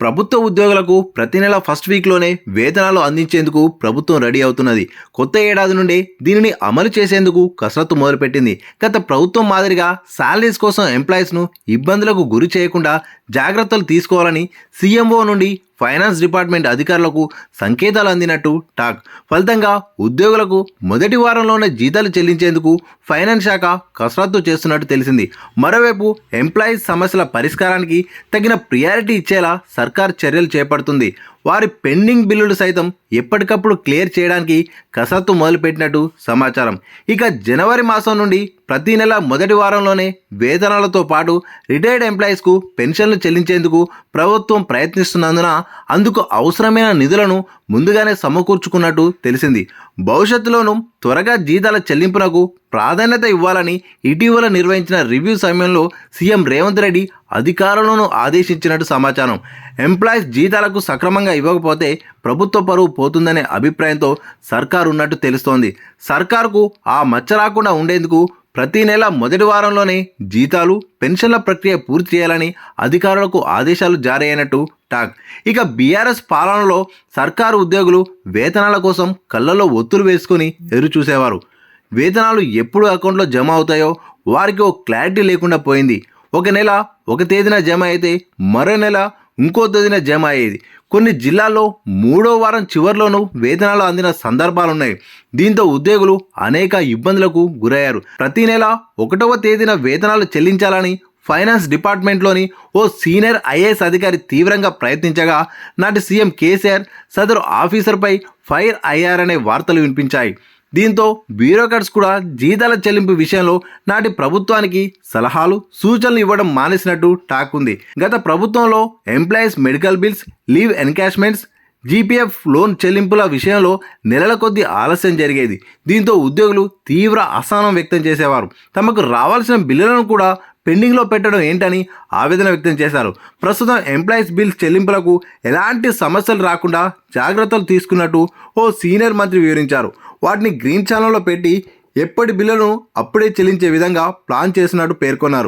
ప్రభుత్వ ఉద్యోగులకు ప్రతి నెల ఫస్ట్ వీక్లోనే వేతనాలు అందించేందుకు ప్రభుత్వం రెడీ అవుతున్నది. కొత్త ఏడాది నుండి దీనిని అమలు చేసేందుకు కసరత్తు మొదలుపెట్టింది. గత ప్రభుత్వం మాదిరిగా శాలరీస్ కోసం ఎంప్లాయీస్ను ఇబ్బందులకు గురి చేయకుండా జాగ్రత్తలు తీసుకోవాలని సీఎంఓ నుండి ఫైనాన్స్ డిపార్ట్మెంట్ అధికారులకు సంకేతాలు అందినట్టు టాక్. ఫలితంగా ఉద్యోగులకు మొదటి వారంలోనే జీతాలు చెల్లించేందుకు ఫైనాన్స్ శాఖ కసరత్తు చేస్తున్నట్టు తెలిసింది. మరోవైపు ఎంప్లాయీస్ సమస్యల పరిష్కారానికి తగిన ప్రియారిటీ ఇచ్చేలా సర్కార్ చర్యలు చేపడుతుంది. వారి పెండింగ్ బిల్లులు సైతం ఎప్పటికప్పుడు క్లియర్ చేయడానికి కసరత్తు మొదలుపెట్టినట్టు సమాచారం. ఇక జనవరి మాసం నుండి ప్రతి నెల మొదటి వారంలోనే వేతనాలతో పాటు రిటైర్డ్ ఎంప్లాయీస్కు పెన్షన్లు చెల్లించేందుకు ప్రభుత్వం ప్రయత్నిస్తున్నందున అందుకు అవసరమైన నిధులను ముందుగానే సమకూర్చుకున్నట్టు తెలిసింది. భవిష్యత్తులోనూ త్వరగా జీతాల చెల్లింపునకు ప్రాధాన్యత ఇవ్వాలని ఇటీవల నిర్వహించిన రివ్యూ సమయంలో సీఎం రేవంత్ రెడ్డి అధికారులను ఆదేశించినట్టు సమాచారం. ఎంప్లాయీస్ జీతాలకు సక్రమంగా ఇవ్వకపోతే ప్రభుత్వ పరువు పోతుందనే అభిప్రాయంతో సర్కారు ఉన్నట్టు తెలుస్తోంది. సర్కారుకు ఆ మచ్చ రాకుండా ఉండేందుకు ప్రతి నెల మొదటి వారంలోనే జీతాలు, పెన్షన్ల ప్రక్రియ పూర్తి చేయాలని అధికారులకు ఆదేశాలు జారీ అయినట్టు టాక్. ఇక బీఆర్ఎస్ పాలనలో సర్కారు ఉద్యోగులు వేతనాల కోసం కళ్ళల్లో ఒత్తులు వేసుకొని ఎదురు చూసేవారు. వేతనాలు ఎప్పుడు అకౌంట్లో జమ అవుతాయో వారికి ఓ క్లారిటీ లేకుండా పోయింది. ఒక నెల ఒక తేదీన జమ అయితే మరో నెల ఇంకో తేదీన జమ అయ్యేది. కొన్ని జిల్లాల్లో మూడో వారం చివరిలోనూ వేతనాలు అందిన సందర్భాలున్నాయి. దీంతో ఉద్యోగులు అనేక ఇబ్బందులకు గురయ్యారు. ప్రతి నెల 1వ తేదీన వేతనాలు చెల్లించాలని ఫైనాన్స్ డిపార్ట్మెంట్లోని ఓ సీనియర్ ఐఏఎస్ అధికారి తీవ్రంగా ప్రయత్నించగా నాటి సీఎం కేసీఆర్ సదరు ఆఫీసర్పై ఫైర్ అయ్యారనే వార్తలు వినిపించాయి. దీంతో బ్యూరోక్రాట్స్ కూడా జీతాల చెల్లింపు విషయంలో నాటి ప్రభుత్వానికి సలహాలు, సూచనలు ఇవ్వడం మానేసినట్టు టాక్ ఉంది. గత ప్రభుత్వంలో employees medical bills, leave encashments, GPF loan చెల్లింపుల విషయంలో నెలల కొద్దీ ఆలస్యం జరిగేది. దీంతో ఉద్యోగులు తీవ్ర అసహనం వ్యక్తం చేసేవారు. తమకు రావాల్సిన బిల్లులను కూడా పెండింగ్లో పెట్టడం ఏంటని ఆవేదన వ్యక్తం చేశారు. ప్రస్తుతం ఎంప్లాయీస్ బిల్స్ చెల్లింపులకు ఎలాంటి సమస్యలు రాకుండా జాగ్రత్తలు తీసుకున్నట్టు ఓ సీనియర్ మంత్రి వివరించారు. వాటిని గ్రీన్ ఛానల్లో పెట్టి ఎప్పటి బిల్లును అప్పుడే చెల్లించే విధంగా ప్లాన్ చేసినట్టు పేర్కొన్నారు.